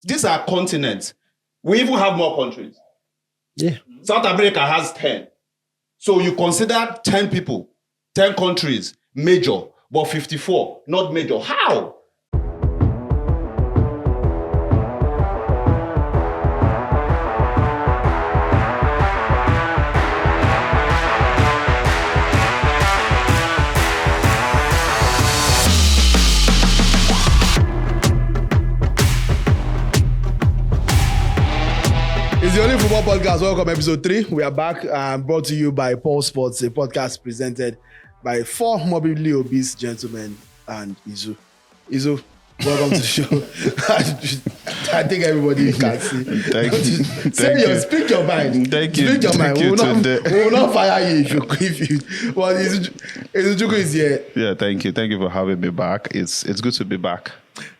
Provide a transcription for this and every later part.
These are continents. We even have more countries. Yeah. South America has 10. So you consider 10 people, 10 countries major, but 54 not major. How? It's the Only Football Podcast. Welcome, episode 3. We are back and brought to you by Paul Sports, a podcast presented by 4 morbidly obese gentlemen and Izu. Izu, welcome to the show. I think everybody can see. Thank you. Speak your mind. Thank you. Speak your mind. Thank you, We will not fire you if you. Well, Izuchukwu is here. Yeah, thank you. Thank you for having me back. It's good to be back.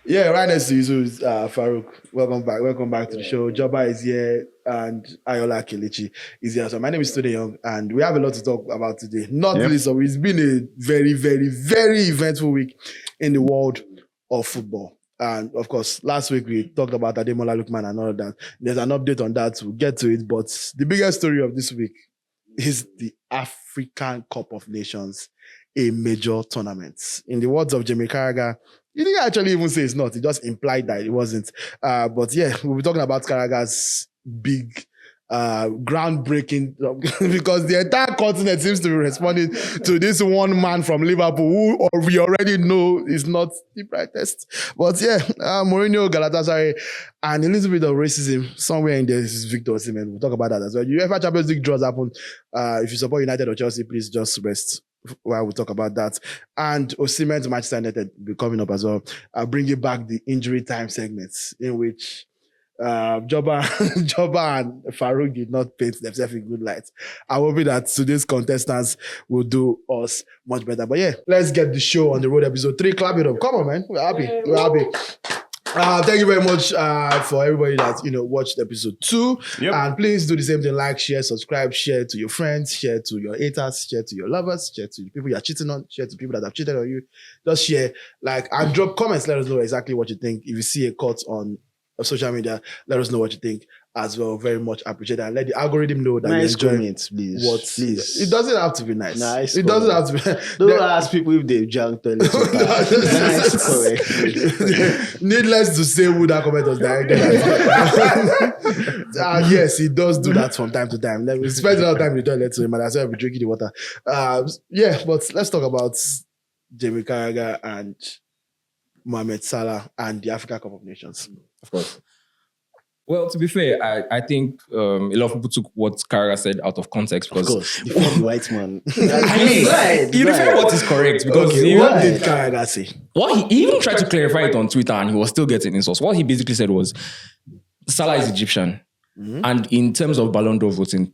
Yeah, right next to Izu is Faruq. Welcome back. Welcome back to the show. Joba is here and Ayoola Kelechi is here. So my name is Tunde Young and we have a lot to talk about today. Not least, so it's been a very, very, very eventful week in the world of football. And of course, last week we talked about Ademola Lookman and all of that. There's an update on that. We'll get to it. But the biggest story of this week is the African Cup of Nations, a major tournament. In the words of Jamie Carragher, he didn't actually even say it's not. He just implied that it wasn't. But yeah, we'll be talking about Carragher's big, groundbreaking, because the entire continent seems to be responding to this one man from Liverpool who we already know is not the brightest. But yeah, Mourinho, Galatasaray, and a little bit of racism somewhere in there is Victor Osimhen. We'll talk about that as well. UEFA Champions League draws happen. If you support United or Chelsea, please just rest while we talk about that. And Osimhen to Manchester United will be coming up as well. Bringing back the injury time segments in which Joba and Faruq did not paint themselves in good light. I hope that today's contestants will do us much better. But yeah, let's get the show on the road. Episode 3. Clap it up. Come on, man. We're happy. We're happy. Thank you very much for everybody that watched episode 2. Yep. And please do the same thing: like, share, subscribe, share to your friends, share to your haters, share to your lovers, share to the people you're cheating on, share to people that have cheated on you. Just share, and drop comments. Let us know exactly what you think. If you see a cut on social media, let us know what you think as well. Very much appreciate it. And let the algorithm know that nice you enjoy comments, please. what Please. It doesn't have to be nice. Nice It doesn't have to be. Don't ask people if they've junked toilet water. Nice correct. Needless to say who that comment was directed at. Yes, he does do that from time to time. Let me spend a lot of time in the toilet, so he might as well be drinking the water. Yeah, but let's talk about Jamie Carragher and Mohamed Salah and the Africa Cup of Nations. Of course. Well, to be fair, I think a lot of people took what Carragher said out of context because... Of course, defend the white man. I mean, you defend what is correct because... What did Carragher say? He even tried to clarify it on Twitter and he was still getting insults. What he basically said was, Salah is Egyptian. Mm-hmm. And in terms of Ballon d'Or voting,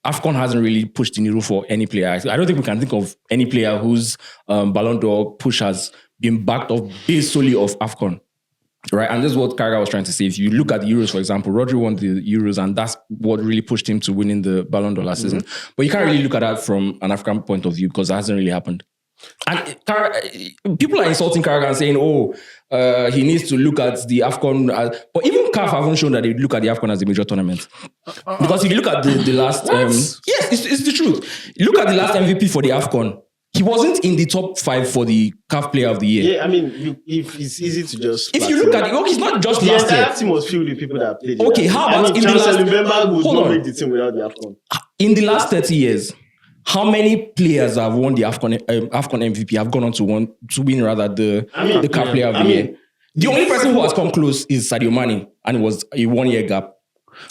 AFCON hasn't really pushed the needle for any player. I don't think we can think of any player whose Ballon d'Or push has been backed off based solely of AFCON. Right, and this is what Carragher was trying to say. If you look at the Euros, for example, Rodri won the Euros, and that's what really pushed him to winning the Ballon d'Or last season. But you can't really look at that from an African point of view because that hasn't really happened. And people are insulting Carragher and saying, he needs to look at the AFCON. But even CAF haven't shown that they look at the AFCON as a major tournament. Because if you look at the last... yes, it's the truth. Look at the last MVP for the AFCON. He wasn't in the top 5 for the CAF Player of the Year. Yeah, I mean, if it's easy to just... If you look at it, he's not just last year. The entire team was filled with people that played. Okay, how about in the last... November would not make the team without the AFCON. In the last 30 years, how many players have won the AFCON MVP have gone on to win the CAF Player of the Year? The only person who has come close is Sadio Mane, and it was a 1-year gap.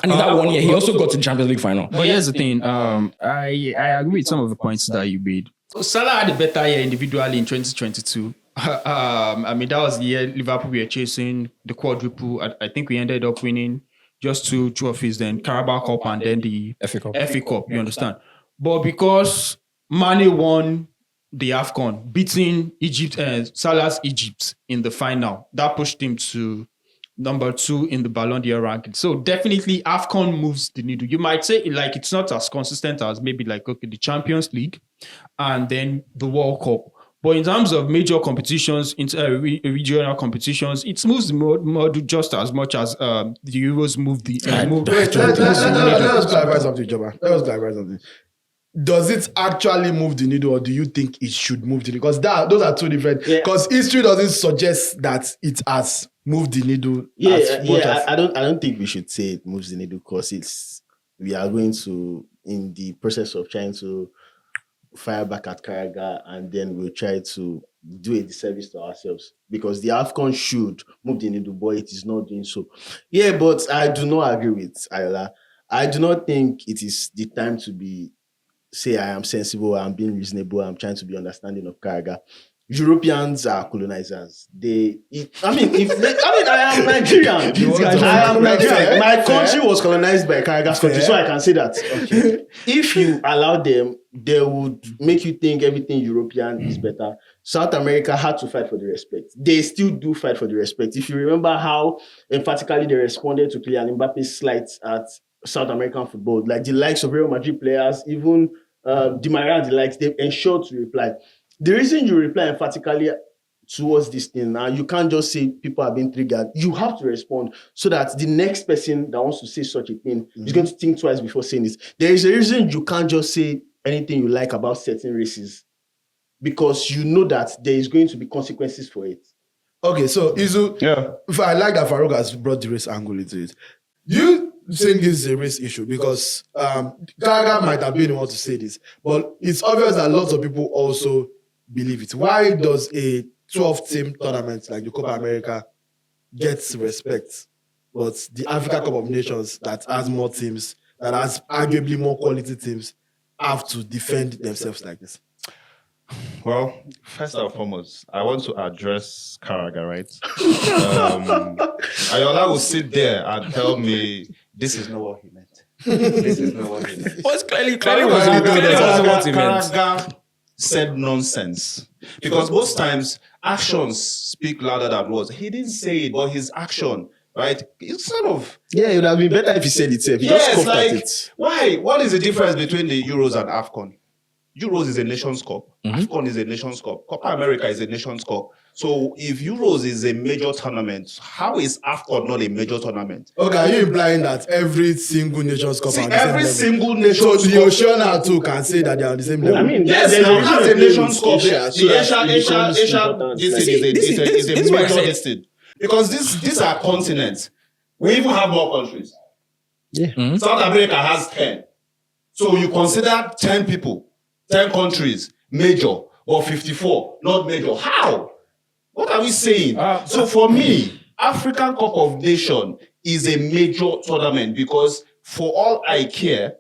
And in that 1 year, he also got to the Champions League final. But here's the thing. I agree with some of the points that you made. Salah had a better year individually in 2022. I mean, that was the year Liverpool were chasing the quadruple. I think we ended up winning just 2 trophies, then Carabao Cup and then the FA Cup, you understand? But because Mane won the AFCON, beating Salah's Egypt in the final, that pushed him to number 2 in the Ballon d'Or ranking. So definitely AFCON moves the needle. You might say it's not as consistent as maybe the Champions League and then the World Cup. But in terms of major competitions, regional competitions, it moves the model just as much as the Euros move the. Let us clarify something, Joba. Let us clarify something. Does it actually move the needle, or do you think it should move the needle? Because those are two different. Because history doesn't suggest that it has moved the needle. I don't think we should say it moves the needle, because we are going to, in the process of trying to fire back at Carragher, and then we'll try to do a disservice to ourselves, because the AFCON should move the needle, but it is not doing so. Yeah, but I do not agree with Ayoola. I do not think it is the time to say I am sensible, I'm being reasonable, I'm trying to be understanding of Carragher. Europeans are colonizers. I am Nigerian. I am Nigerian. My country was colonized by Carragher's country, so I can say that. Okay. If you allow them, they would make you think everything European is better. South America had to fight for the respect. They still do fight for the respect. If you remember how emphatically they responded to Kylian Mbappe's slights at South American football, like the likes of Real Madrid players, even Di Maria and the likes, they ensured to reply. The reason you reply emphatically towards this thing now, you can't just say people are being triggered. You have to respond so that the next person that wants to say such a thing is going to think twice before saying this. There is a reason you can't just say anything you like about certain races, because you know that there is going to be consequences for it. Okay, so Izu, I like that Faruq has brought the race angle into it. You think this is a race issue because Carragher might have been the one to say this, but it's obvious that lots of people also believe it. Why does a 12-team tournament like the Copa America get respect, but the Africa Cup of Nations that has more teams, that has arguably more quality teams, have to defend themselves like this? Well, first and foremost, I want to address Carragher, right? Ayoola will sit there and tell me, this is not what he meant. This is not what he meant. But it's clearly wasn't what he meant. Carragher said nonsense. Because most times, actions speak louder than words. He didn't say it, but his action, right? It's sort of... Yeah, it would have been better if he said it. He just coughed at it. Why? What is the difference between the Euros and AFCON? Euros is a Nations Cup. AFCON is a Nations Cup. Copa America is a Nations Cup. So if Euros is a major tournament, how is AFCON not a major tournament? Okay, are you implying that every single Nations Cup are on the same level? Single Nations So Cup. the Oceania too can say that they are on the same level? I mean, Yes, there's that's a Nations Cup. Asia, This is a major listed. Because these are continents. We even have more countries. Yeah. South America has 10. So you consider 10 people, 10 countries, major, or 54, not major. How? What are we saying? So for me, African Cup of Nations is a major tournament because for all I care,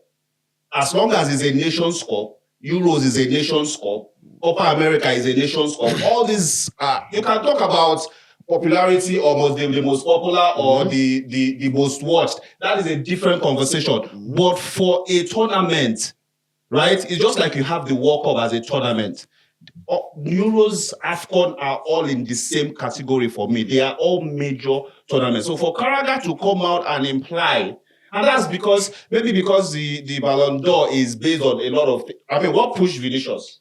as long as it's a Nations Cup, Euros is a Nations Cup, Copa America is a Nations Cup, all these, you can talk about popularity or the most popular or the most watched. That is a different conversation. But for a tournament, right, it's just like you have the World Cup as a tournament. Euros, AFCON are all in the same category for me. They are all major tournaments. So for Carragher to come out and imply, and that's maybe because the Ballon d'Or is based on a lot of, what pushed Vinicius?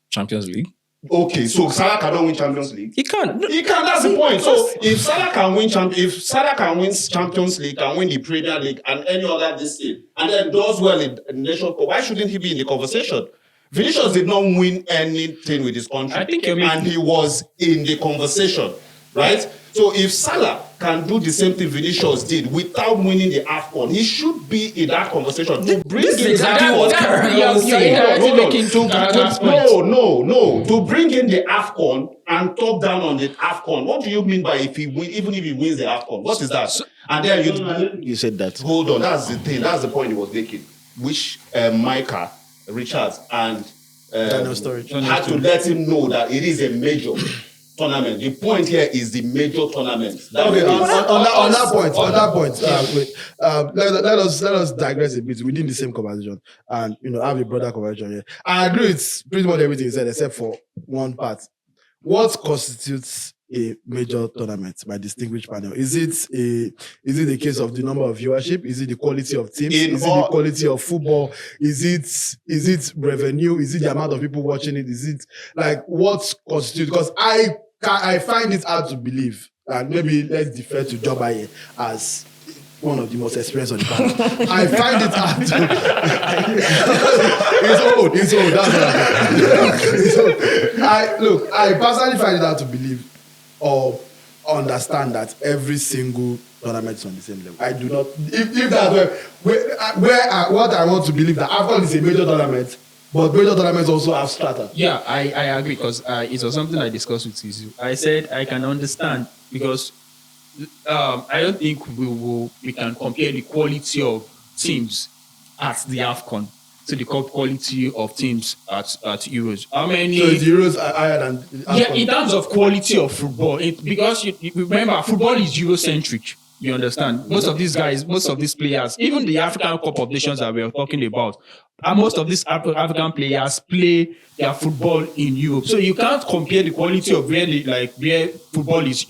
Champions League. Okay, so Salah cannot win Champions League. He can't. He can. That's the point. So if Salah can win Champions League, can win the Premier League and any other this thing, and then does well in Nations Cup, why shouldn't he be in the conversation? Vinicius did not win anything with his country, I think and he was in the conversation, right? So if Salah can do the same thing Vinicius did without winning the AFCON, he should be in that conversation. To bring This is in exactly the what AFCON. Carragher was saying. No. To bring in the AFCON and top down on the AFCON. What do you mean by even if he wins the AFCON? What is that? And then You said that. hold on. That's the thing. That's the point he was making. Which Micah Richards and Daniel Sturridge had to let him know that it is a major tournament. The point here is the major tournament. Okay, on that point, let us digress a bit within the same conversation and have a broader conversation here. I agree with pretty much everything you said except for one part. What constitutes a major tournament, my distinguished panel? Is it the case of the number of viewership? Is it the quality of teams? Is it the quality of football? Is it revenue? Is it the amount of people watching it? Is it like what constitutes? Because I find it hard to believe, and maybe let's defer to Joba here as one of the most experienced on the panel. I find it hard to. It's old. That's what I personally find it hard to believe or understand that every single tournament is on the same level. I do not. If that's what I want to believe, that AFCON is a major tournament, but major tournaments also have strata. Yeah, I agree, because it was something I discussed with Izu. I said I can understand, because I don't think we can compare the quality of teams at the AFCON to the quality of teams at Euros. How many? So the Euros are higher than AFCON. Yeah, in terms of quality of football, because you remember, football is Eurocentric. You understand? Most of these guys, most of these players, even the African Cup of Nations that we are talking about, most of these African players play their football in Europe. So you can't compare the quality of where football is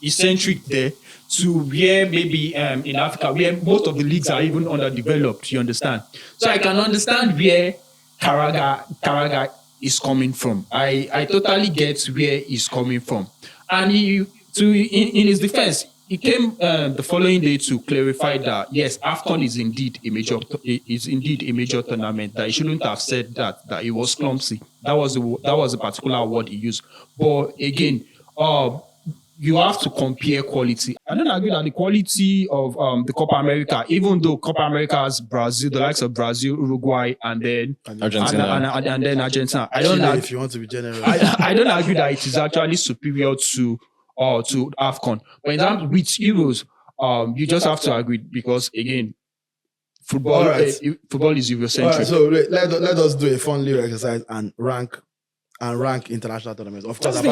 eccentric there to where maybe in Africa, where most of the leagues are even underdeveloped. You understand? So I can understand where Carragher is coming from. I totally get where he's coming from, and in his defense, he came the following day to clarify that yes, AFCON is indeed a major tournament. That he shouldn't have said that it was clumsy. That was a particular word he used. But again, you have to compare quality. I don't agree that the quality of the Copa America, even though Copa America has Brazil, the likes of Brazil, Uruguay, and then Argentina. And then Argentina. I don't Chile, if you want to be generous. I don't agree that it is actually superior to AFCON. But in terms with Euros, you just have to agree, because again, football is Eurocentric. All right, so let us do a fun little exercise and rank international tournaments. Of course, I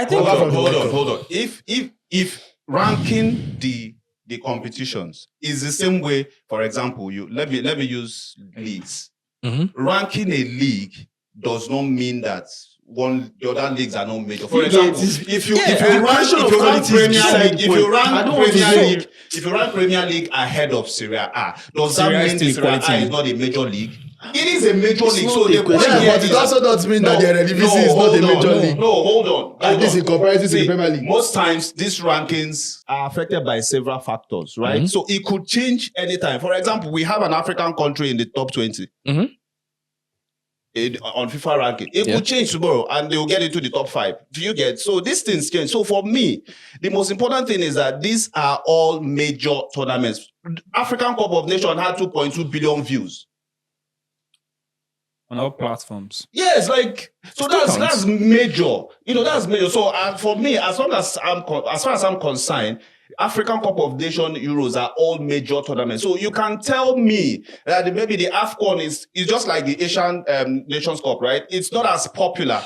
think. Hold on. If ranking the competitions is the same way, for example, let me use leagues. Mm-hmm. Ranking a league does not mean that the other leagues are not major. For example, if you rank Premier League ahead of Serie A, does that mean Serie A is not a major league? It is a major league. So the question but it also doesn't mean that the Eredivisie is not a major league. No, hold on. At least in comparison to the Premier League. Most times, these rankings are affected by several factors, right? Mm-hmm. So it could change anytime. For example, we have an African country in the top 20. Mm-hmm. On FIFA ranking. It could change tomorrow and they will get into the top 5. Do you get? So these things change. So for me, the most important thing is that these are all major tournaments. African Cup of Nations had 2.2 billion views. On all platforms. Yes, so that's major. That's major. So for me, as far as I'm concerned, African Cup of Nations Euros are all major tournaments. So you can tell me that maybe the AFCON is just like the Asian Nations Cup, right? It's not as popular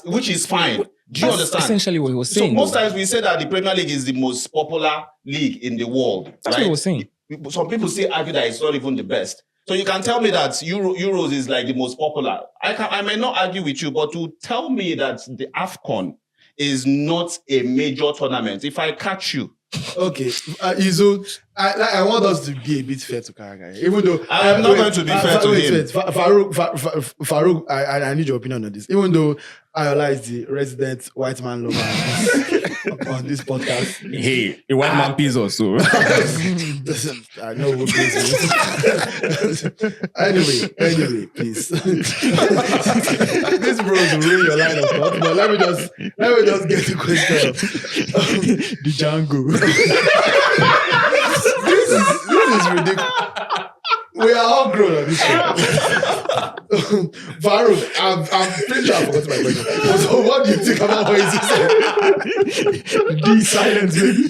which is fine. Do you understand? Essentially what he was saying. So most times we say that the Premier League is the most popular league in the world. That's what he was saying. Some people still argue that it's not even the best. So you can tell me that Euros is like the most popular. I may not argue with you, but to tell me that the AFCON is not a major tournament, if I catch you. Okay, Izu, I want us to be a bit fair to Carragher, even though I am not going to be fair to him. Faruq, I need your opinion on this. Even though Ayoola is the resident white man lover on this podcast. Hey, a white man pees also. I know who pays me. Anyway, please. This bros will ruin your line of thought, but let me just get the question. The Django. This is ridiculous. We are all grown on this show. Faruq, I'm pretty sure I forgot my question. So what do you think about what he said? The silence, baby.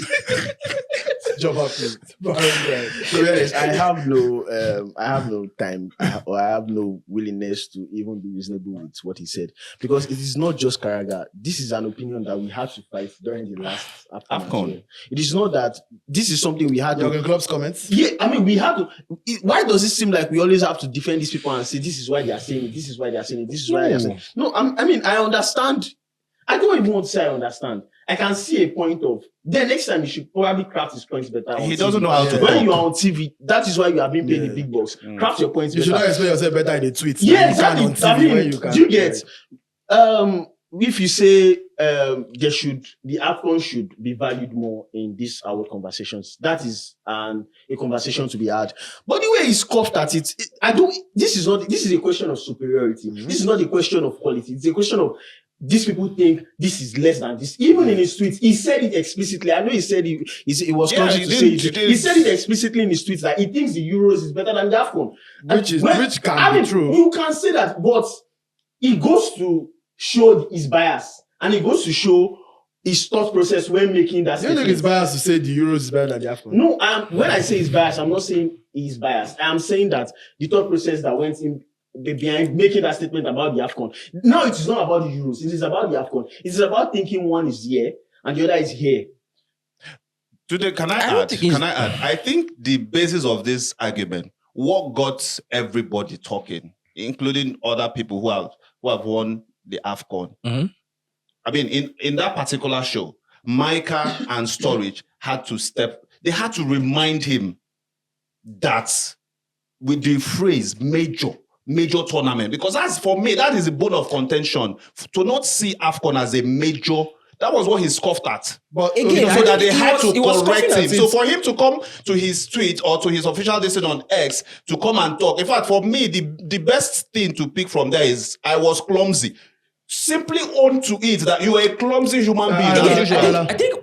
Joba, please. To be honest, I have no time or I have no willingness to even be reasonable with what he said, because it is not just Carragher. This is an opinion that we had to fight during the last AFCON. It is not that this is something we had to. Jurgen Klopp's comments. Yeah, I mean, we had to. Why does it seem like we always have to defend these people and say this is why they are saying it, this is why they are saying it, this is why they are saying it? No, I mean, I understand I don't even want to say I understand. I can see a point of. Then next time, he should probably craft his points better. He doesn't know how to When talk. you are on TV, that is why you have been paying the big bucks. Craft your points You should better. not explain yourself better in the tweets. Yeah, You can exactly. on TV I mean, where you can, do you get? If you say there should the AFCON should be valued more in these award conversations, that is a conversation to be had. But the way he scoffed at it, I don't. This is a question of superiority. This is not a question of quality. It's a question of these people think this is less than this. Even in his tweets, he said it explicitly. I know he said it was conscious to say it. He said it explicitly in his tweets that he thinks the Euros is better than the AFCON. Which can be true. You can say that, but he goes to show his bias and he goes to show his thought process when making that Do you think it's biased to say the Euros is better than the AFCON? No, when I say he's biased, I'm not saying he's biased. I'm saying that the thought process that went in behind making that statement about the AFCON. Now it is not about the Euros. It is about the AFCON. It is about thinking one is here and the other is here. Today, can I add? I think the basis of this argument, what got everybody talking, including other people who have won the AFCON. Mm-hmm. I mean, in that particular show, Micah and Sturridge had to remind him that with the phrase major tournament, because that's, for me, that is a bone of contention. To not see AFCON as a major, that was what he scoffed at. But again, so that they had to was correct him. it. So for him to come to his tweet or to his official decision on X to come and talk, in fact, for me, the best thing to pick from there is I was clumsy. Simply own to it that you are a clumsy human being. I think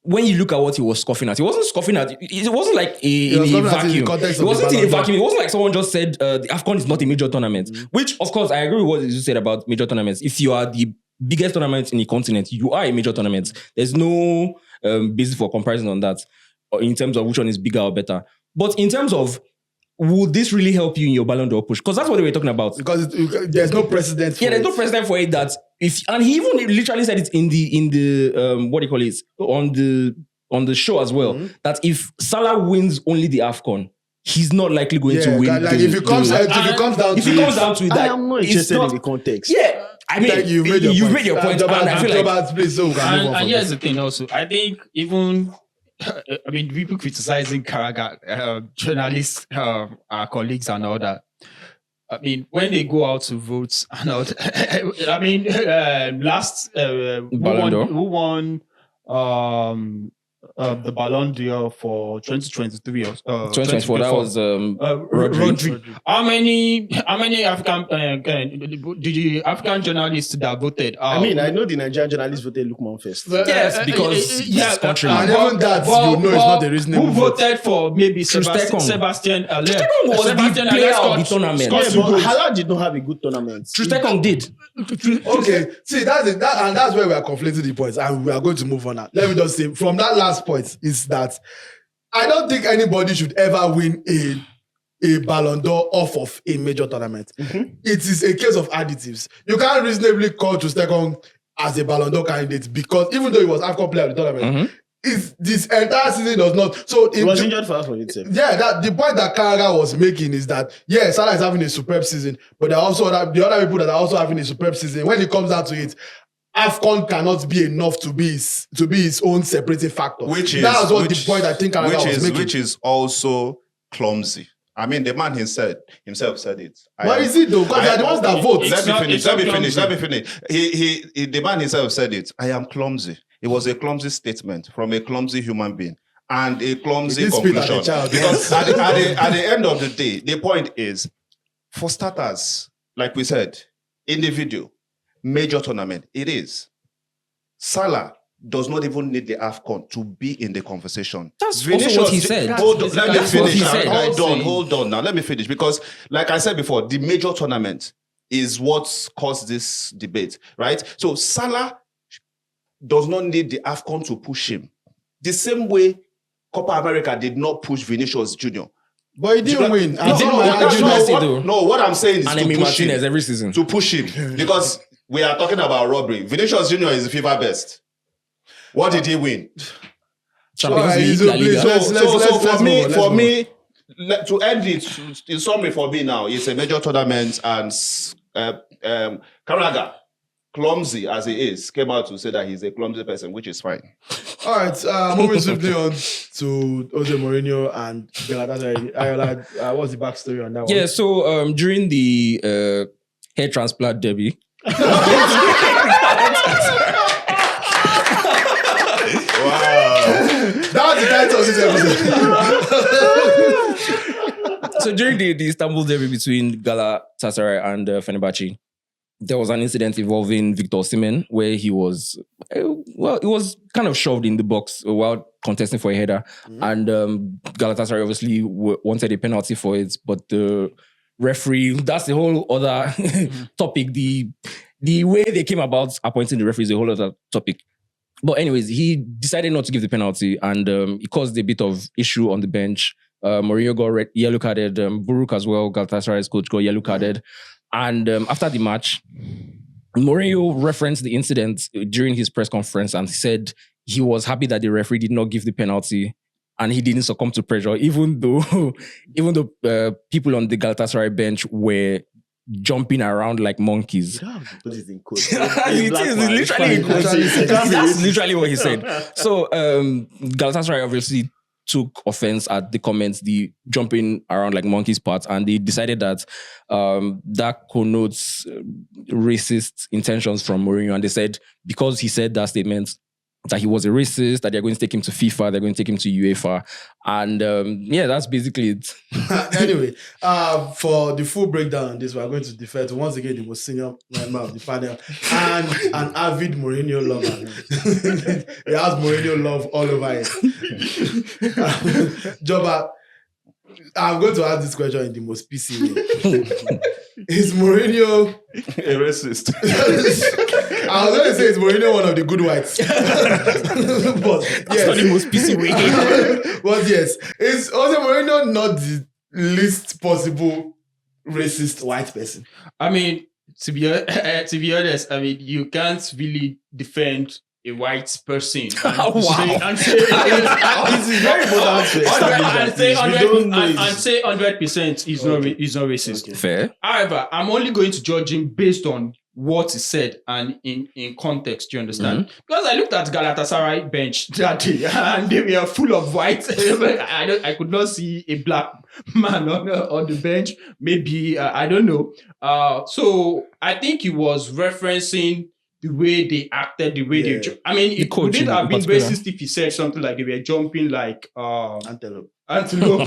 when you look at what he was scoffing at, he wasn't scoffing at it. Wasn't like in a vacuum. It wasn't in a vacuum. It wasn't like someone just said the AFCON is not a major tournament. Which, of course, I agree with what you said about major tournaments. If you are the biggest tournament in the continent, you are a major tournament. There's no basis for comparison on that, or in terms of which one is bigger or better. But in terms of, would this really help you in your Ballon d'Or push? Because that's what they were talking about. Because there's no precedent for there's no precedent for it. And he even literally said it in the what do you call it, on the show as well, that if Salah wins only the AFCON, he's not likely going to win. Like if it comes down to it, I am not interested in the context. Yeah. I mean, you've made your point. And I feel like, and here's the thing also. I think even, I mean, people criticizing Carragher, journalists, our colleagues and all that. I mean, when they go out to vote and all that, I mean, last, who won the Ballon d'Or for 2023 or 2024, that was Rodri. How many African did the African journalists that voted? I mean, I know the Nigerian journalists voted Lukman first. Yes, because he's country. And even that, you know, it's not the reasonable. Who voted for maybe Sebastian? Trustekong was the player of the tournament. Yeah, but Hala did not have a good tournament. Trustekong did. Okay, see, that's where we are conflating the points, and we are going to move on now. Let me just say, from that last point, is that I don't think anybody should ever win a Ballon d'Or off of a major tournament. It is a case of additives. You can't reasonably call Trustekong as a Ballon d'Or candidate because even though he was AFCON player of the tournament, this entire season does not. So he was injured for half of itself. Yeah, the point that Carragher was making is that Salah is having a superb season, but there are also the other people that are also having a superb season. When it comes down to it, AFCON cannot be enough to be his own separating factor. The point I think Carragher was making. Which is also clumsy. I mean, the man himself said it. Why is it though? Because they are the ones that vote. Let me finish. The man himself said it. I am clumsy. It was a clumsy statement from a clumsy human being and a clumsy conclusion. Because at the end of the day, the point is, for starters, like we said in the video, major tournament, it is. Salah does not even need the AFCON to be in the conversation. That's also what he said. Hold on. Now, let me finish. Because, like I said before, the major tournament is what caused this debate, right? So, Salah does not need the AFCON to push him. The same way Copa America did not push Vinicius Jr. But he didn't win. What I'm saying is to push Martinez him. Every season. To push him. Because we are talking about robbery. Vinicius Jr. is the FIFA best. What did he win? Champions League, La Liga. For me, to end it, in summary for me now, it's a major tournament and Carragher, clumsy as he is, came out to say that he's a clumsy person, which is fine. All right, moving swiftly on to Jose Mourinho and Galatasaray. Ayoola, what's the backstory on that one? Yeah, so during the hair transplant derby, That was the title of this episode. so during the Istanbul derby between Galatasaray and Fenerbahce, there was an incident involving Victor Osimhen where he was, he was kind of shoved in the box while contesting for a header. And Galatasaray obviously wanted a penalty for it, but the referee, that's the whole other topic. The way they came about appointing the referee is a whole other topic. But anyways, he decided not to give the penalty, and it caused a bit of issue on the bench. Mourinho got yellow carded. Faruq as well, Galatasaray's coach, got yellow carded. And after the match, Mourinho referenced the incident during his press conference and said he was happy that the referee did not give the penalty and he didn't succumb to pressure, even though people on the Galatasaray bench were jumping around like monkeys. Put it in quotes. It is literally in quotes. That's literally what he said. So Galatasaray obviously took offense at the comments, the jumping around like monkeys part, and they decided that that connotes racist intentions from Mourinho. And they said, because he said that statement, that he was a racist, that they're going to take him to FIFA, they're going to take him to UEFA. And yeah, that's basically it. Anyway, for the full breakdown on this, we're going to defer to once again the most senior member of the panel and an avid Mourinho lover. He has Mourinho love all over him. Joba, I'm going to ask this question in the most PC way. Is Mourinho A racist. I was going to say it's Mourinho one of the good whites. But yes. Not the most PC way. But yes, is Jose Mourinho not the least possible racist white person? I mean, to be honest, I mean, you can't really defend a white person and say It's very important to establish that. say 100% is not racist. Okay. Fair. However, I'm only going to judge him based on what is said and in context. Do you understand? Because I looked at Galatasaray bench that day and they were full of white. I could not see a black man on the bench. Maybe I don't know. So I think he was referencing the way they acted, the way they. I mean, it couldn't have been racist if he said something like they were jumping like antelope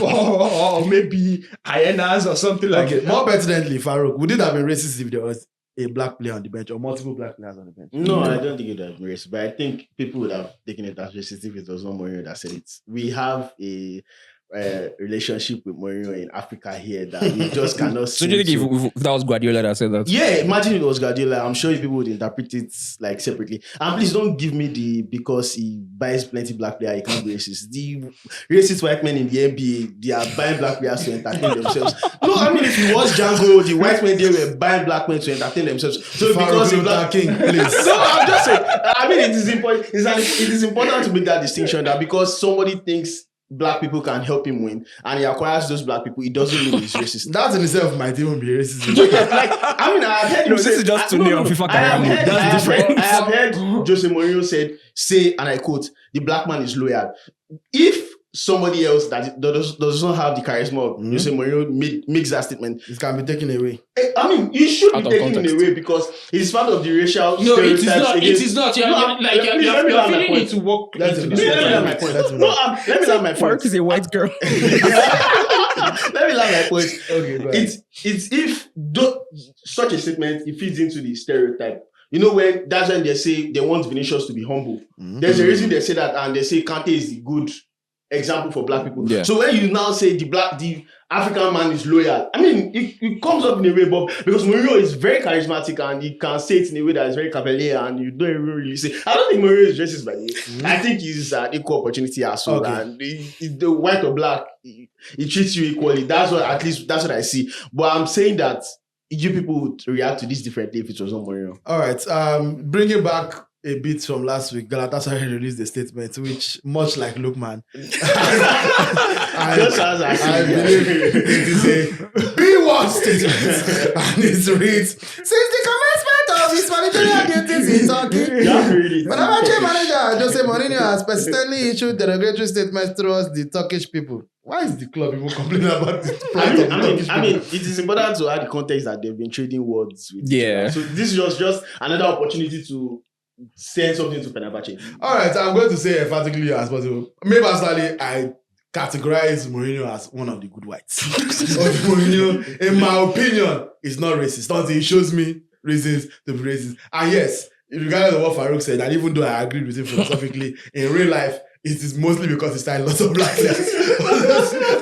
or maybe hyenas or something like that. More pertinently, Faruq, would it have been racist if there was a black player on the bench or multiple black players on the bench? No, I don't think it would have been racist, but I think people would have taken it as racist if it was not Mourinho that said it. We have a relationship with Mourinho in Africa here that we just cannot see. So do you think if that was Guardiola that said that? Yeah, imagine if it was Guardiola. I'm sure people would interpret it like separately. And please don't give me because he buys plenty black players, he can't be racist. The racist white men in the NBA, they are buying black players to entertain themselves. No, I mean, if it was Django, the white men, they were buying black men to entertain themselves. So because of black king, please. No, I'm just saying. I mean, it is important. It is important to make that distinction that because somebody thinks black people can help him win and he acquires those black people, it doesn't mean he's racist. That in itself might even be racist. Like, I mean, I've heard him say, this is just Tunde on FIFA career mode. That's different. I have heard Jose Mourinho say, and I quote, the black man is loyal. If somebody else that does not have the charisma of Jose Mourinho makes that statement, it can be taken away. I mean, it should be taken away because it's part of the racial stereotypes. No, it is not. You're feeling it to work. Let me land my point. Let me land my point. Faruq is a white girl. Let me land my point. Okay, go ahead. It's if such a statement, it feeds into the stereotype. You know, that's when they say they want Vinicius to be humble. There's a reason they say that, and they say Kante is the good example for black people. Yeah. So when you now say the African man is loyal, I mean, it comes up in a way, but because Mourinho is very charismatic and he can say it in a way that is very cavalier and you don't even really say. I don't think Mourinho is racist by the way. I think he's an equal opportunity as well. Okay. And the white or black, he treats you equally. That's what I see. But I'm saying that you people would react to this differently if it was not Mourinho. All right. Bringing back a bit from last week, Galatasaray released a statement which, much like Lookman, I believe it is a B1 statement, and it reads: "Since the commencement of of his managerial duties in Turkey, Fenerbahce manager Jose Mourinho has persistently issued derogatory statements towards the Turkish people. Why is the club even complaining about this? I mean, it is important to add the context that they've been trading words with each Yeah. other. So this is just another opportunity to send something to Fenerbahce. All right, I'm going to say emphatically as possible. Maybe personally, I categorize Mourinho as one of the good whites. Mourinho, in my opinion, is not racist. Until he shows me reasons to be racist. And yes, regardless of what Faruq said, and even though I agreed with him philosophically, in real life, it is mostly because he signed lots of black players.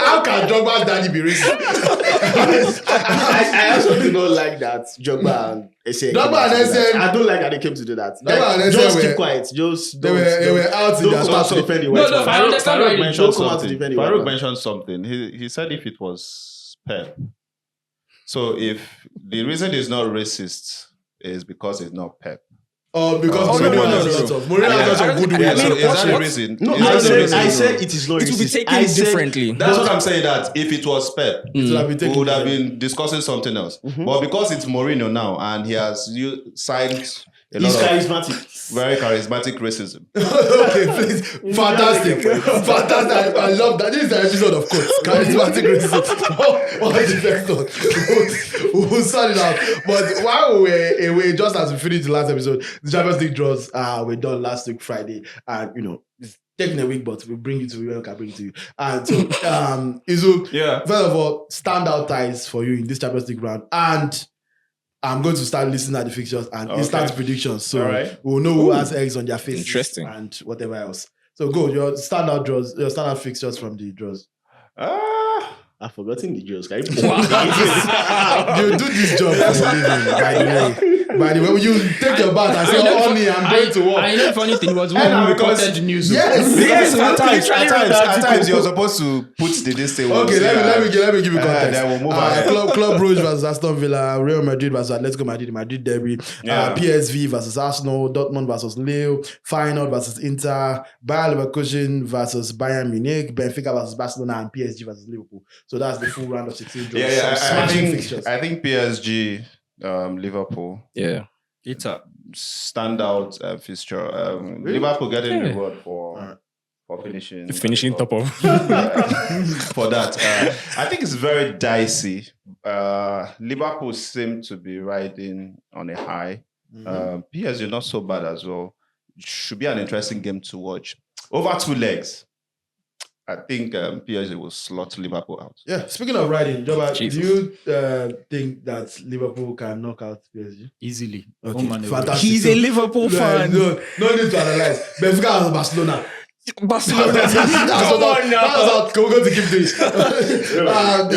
How can Drogba's daddy be racist? I also do not like that Drogba and Essien. Drogba and Essien. I don't like that they came to do that. Drogba and Essien Just were- keep quiet. Just They were out in their don't come out to stuff. defend the No, white no, man. I understand why Farouk you mentioned don't come out to something. defend the Farouk white man. mentioned something. He said if it was Pep. So if the reason it's not racist is because it's not Pep. Because Oh, no, Mourinho no, has no, lots no. of Mourinho has lots of good Yeah, wins. so is that the what? reason? No, Is that the reason? I said it is not It will be racist. taken I said- differently. That's what I'm saying. That if it was Pep, It would have been we taken would have differently. been discussing something else. But because it's Mourinho now and he has signed a He's lot of charismatic. very charismatic racism. Okay, please. Fantastic. Fantastic. I love that. This is the episode of quotes. Charismatic racism. What the next one? We'll sort it out. But while we were away, just as we finished the last episode, the Champions League draws were done last week, Friday. And, it's taking a week, but we'll bring you to you when we can bring it to you. And so, Izu, Yeah. first of all, standout ties for you in this Champions League round. And I'm going to start listening at the fixtures and instant predictions. So All right. we'll know who has eggs on their faces. Interesting. And whatever else. So go, your standout fixtures from the draws. I've forgotten the jokes. Can you You do this job for a living, by the way. By the way, you take your bath and say, honey, I'm going to work. I know the funny thing was when And we because- reported the news. Yes. At times you're supposed to put the this thing. Okay, let me give you context. Then we'll move on. Club Brugge versus Aston Villa, Real Madrid versus Atletico Madrid, Madrid derby, Yeah. PSV versus Arsenal, Dortmund versus Lille, Feyenoord versus Inter, Bayer Leverkusen versus Bayern Munich, Benfica versus Barcelona, and PSG versus Liverpool. So that's the full round of 16 draws. Yeah, Some I smashing fixtures. think PSG, Liverpool, Yeah. It's a standout fixture. Liverpool getting the reward for finishing Top of. for that. I think it's very dicey. Liverpool seem to be riding on a high. PSG not so bad as well. Should be an interesting game to watch. Over 2 legs. I think PSG will slot Liverpool out. Yeah, speaking of riding, Joba, Jesus. do you think that Liverpool can knock out PSG? easily. Okay, Home and away. fantastic. He's a Liverpool fan. No need to analyze. Benfica versus Barcelona. Barcelona. Come on now. We're going to keep this. No, I'm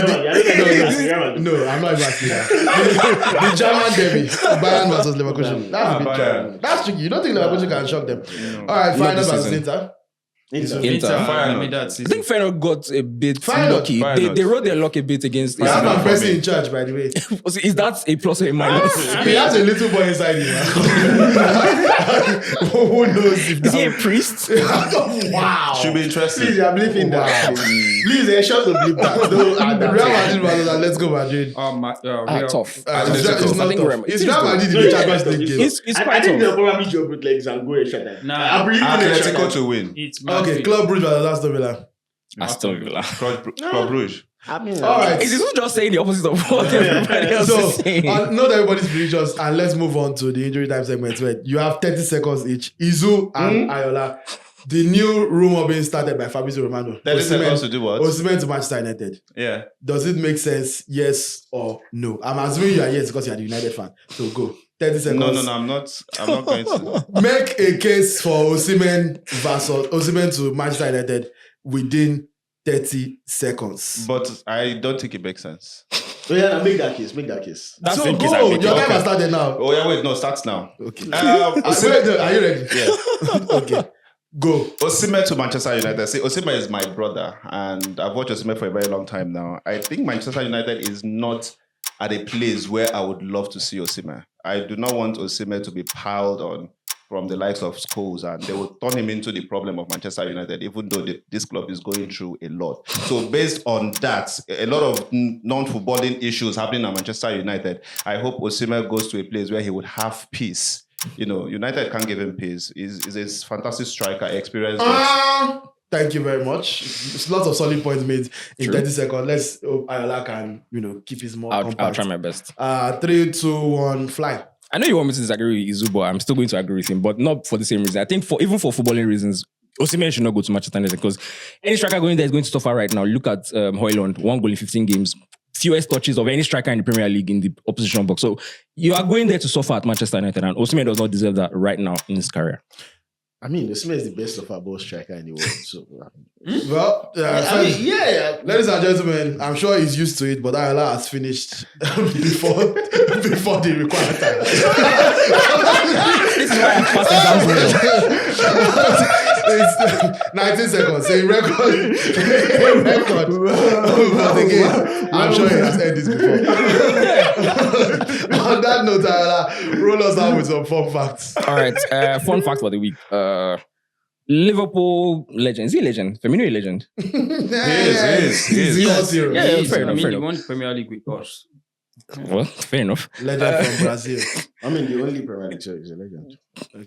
not even asking that. The German derby, Bayern versus Leverkusen. That's a bit Bayern. That's tricky. You don't think Leverkusen can shock them? All right, Feyenoord this versus season. Inter. Inter. I mean, that's I think Feyenoord got a bit Feyenoord. lucky. Feyenoord. They rode their luck a bit against. They have Feyenoord Van for Persie me. in charge, by the way. Is that a plus or a minus? He has a little boy inside him. Who knows if Is he a that... priest? Wow. Should be interesting. Please, you're bleeping that. Please, they're sure to bleep that. Don't add that. Real Madrid versus Let's go Madrid. Tough. It's I not think tough. Real- It's Real Madrid in the Champions League game. It's I quite think they'll tough. probably joke with legs and go a shot. Nah. I'm believing in a Atletico shot. to win. It's Okay, Club Brugge versus Aston Villa. Aston Villa. Club Brugge. I mean, All right. Is this just saying the opposite of what everybody else So, is saying? not everybody's predictions, and let's move on to the injury time segment where you have 30 seconds each. Izu and Ayoola. The new rumor being started by Fabrizio Romano. 30 seconds to do what? Osimhen to Manchester United. Yeah. Does it make sense? Yes or no? I'm assuming you are yes because you are the United fan. So go. 30 seconds. No, I'm not going to. Make a case for Osimhen to Manchester United within 30 seconds. But I don't think it makes sense. Oh yeah, make that case. That's So the case go. I'm Your making. time has started now. Oh yeah, wait, no, starts now. Okay. Osimhen, Are you ready? yeah. Okay. Go. Osimhen to Manchester United. See, Osimhen is my brother, and I've watched Osimhen for a very long time now. I think Manchester United is not at a place where I would love to see Osimhen. I do not want Osimhen to be piled on from the likes of Scholes, and they will turn him into the problem of Manchester United, even though this club is going through a lot. So based on that, a lot of non-footballing issues happening at Manchester United, I hope Osimhen goes to a place where he would have peace. You know, United can't give him peace. He's a fantastic striker, experienced. Thank you very much. There's lots of solid points made in 30 seconds. Let's hope Ayoola can, keep his more compact. I'll try my best. 3, 2, 1, fly. I know you want me to disagree with Izu, but I'm still going to agree with him, but not for the same reason. I think even for footballing reasons, Osimhen should not go to Manchester United because any striker going there is going to suffer right now. Look at Højlund, 1 goal in 15 games, fewest touches of any striker in the Premier League in the opposition box. So you are going there to suffer at Manchester United, and Osimhen does not deserve that right now in his career. I mean, Osimhen is the best of our ball striker in the world. So, well, ladies and gentlemen, I'm sure he's used to it, but Ayoola has finished before the required time. This is why I'm passing down. It's 19 seconds. A record. But again, I'm sure he has heard this before. On that note, Ayoola, roll us out with some fun facts. All right. Fun fact for the week. Liverpool legend. Is he a legend? Firmino a legend? He is. Fair enough. He won the Premier League with us. Well, fair enough. Legend from Brazil. I mean, the only Premier League is a legend.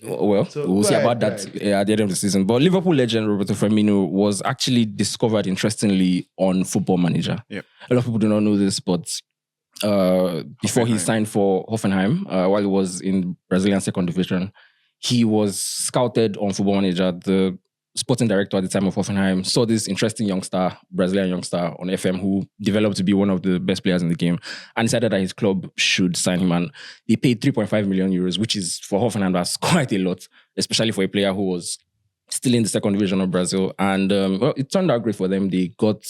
Well, So, we'll see right, about that at the end of the season. But Liverpool legend Roberto Firmino was actually discovered, interestingly, on Football Manager. Yep. A lot of people do not know this, but before he signed for Hoffenheim, while he was in Brazilian second division, he was scouted on Football Manager. The sporting director at the time of Hoffenheim saw this interesting Brazilian youngster on FM who developed to be one of the best players in the game and decided that his club should sign him. And they paid 3.5 million euros, which is for Hoffenheim, that's quite a lot, especially for a player who was still in the second division of Brazil. And well, it turned out great for them. They got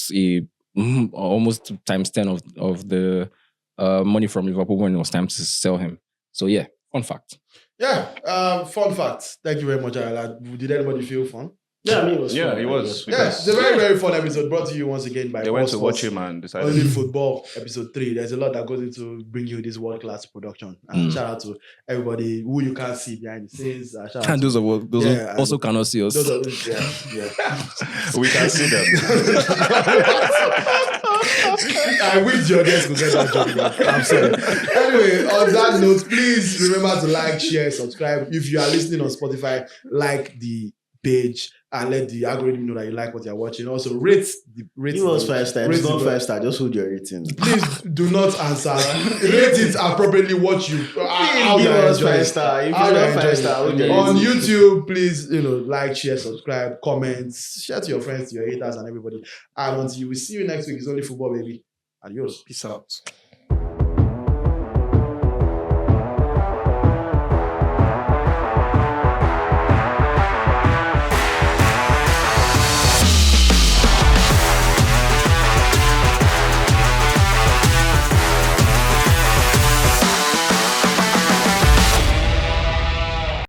almost times 10 of the money from Liverpool when it was time to sell him. So yeah, fun fact. Yeah, fun facts. Thank you very much, Ayoola. Did anybody feel fun? Yeah, I mean, it was Yeah, fun. it was. Yeah, it's a very, very fun episode brought to you once again by They went to Pulse watch Sports. him and decided. Only Football, episode 3. There's a lot that goes into bring you this world-class production. And shout out to everybody who you can't see behind the scenes. Shout out And to those who also cannot see us. those are, yeah. We can see them. I wish your guests could get that job. I'm sorry. Anyway, on that note, please remember to like, share, subscribe. If you are listening on Spotify, like the page and let the algorithm know that you like what you're watching. Also, rate. It was 5 stars. It's not 5 stars. Just hold your rating. Please do not answer. Rate it appropriately. What you how Give you us enjoy 5 it. stars. If How it's you not enjoy 5 it. stars, hold your On rating. YouTube, please, like, share, subscribe, comment, share to your friends, to your haters, and everybody. And until we see you next week, it's only football, baby. Adios. Peace out.